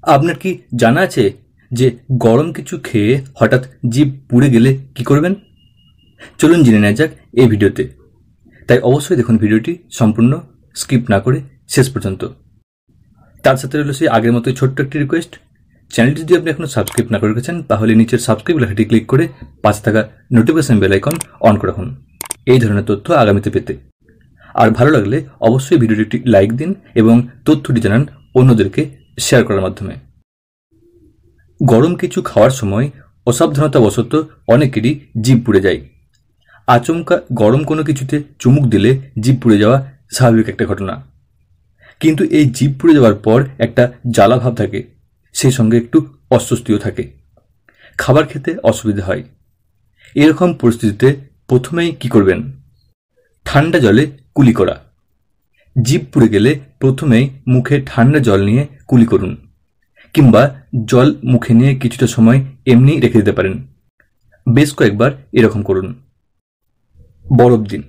আপনার কি জানা আছে যে গরম কিছু খেয়ে হঠাৎ জিভ পুড়ে গেলে কি করবেন? চলুন জেনে নেওয়া যাক এই ভিডিওতে। তাই অবশ্যই দেখুন ভিডিওটি সম্পূর্ণ, স্কিপ না করে শেষ পর্যন্ত। তার সাথে রইল সেই আগের মতোই ছোট্ট একটি রিকোয়েস্ট, চ্যানেলটি যদি আপনি এখনো সাবস্ক্রাইব না করে রেখেছেন তাহলে নিচের সাবস্ক্রাইব লেখাটি ক্লিক করে পাশে থাকা নোটিফিকেশন বেল আইকন অন করে রাখুন এই ধরনের তথ্য আগামীতে পেতে। আর ভালো লাগলে অবশ্যই ভিডিওটি একটি লাইক দিন এবং তথ্যটি জানান অন্যদেরকে শেয়ার করার মাধ্যমে। গরম কিছু খাওয়ার সময় অসাবধানতাবশত অনেকেরই জিভ পুড়ে যায়। আচমকা গরম কোনো কিছুতে চুমুক দিলে জিভ পুড়ে যাওয়া স্বাভাবিক একটা ঘটনা, কিন্তু এই জিভ পুড়ে যাওয়ার পর একটা জ্বালা ভাব থাকে, সেই সঙ্গে একটু অস্বস্তিও থাকে, খাবার খেতে অসুবিধা হয়। এরকম পরিস্থিতিতে প্রথমেই কি করবেন? ঠান্ডা জলে কুলি করা। জিভ পুড়ে গেলে প্রথমেই মুখে ঠান্ডা জল নিয়ে কুলি করুন, কিংবা জল মুখে নিয়ে কিছুটা সময় এমনি রেখে দিতে পারেন। বেশ কয়েকবার এরকম করুন। বরফ দিন।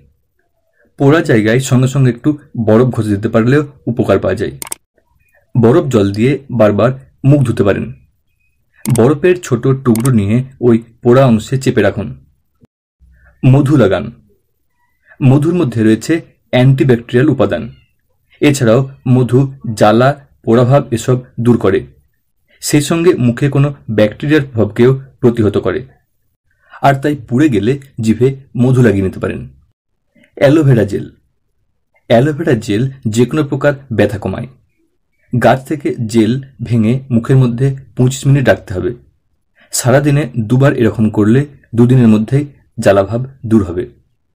পোড়া জায়গায় সঙ্গে সঙ্গে একটু বরফ ঘষে দিতে পারলেও উপকার পাওয়া যায়। বরফ জল দিয়ে বারবার মুখ ধুতে পারেন। বরফের ছোট টুকরো নিয়ে ওই পোড়া অংশে চেপে রাখুন। মধু লাগান। মধুর মধ্যে রয়েছে অ্যান্টিব্যাকটেরিয়াল উপাদান। এছাড়াও মধু জ্বালা, পোড়াভাব এসব দূর করে, সেই সঙ্গে মুখে কোনো ব্যাকটেরিয়ার প্রভাবকেও প্রতিহত করে। আর তাই পুড়ে গেলে জিভে মধু লাগিয়ে নিতে পারেন। Aloe vera gel. অ্যালোভেরা জেল যে কোনো প্রকার ব্যথা কমায়। গাছ থেকে জেল ভেঙে মুখের মধ্যে 25 মিনিট রাখতে হবে। সারাদিনে দুবার এরকম করলে 2 দিনের মধ্যেই জ্বালাভাব দূর হবে।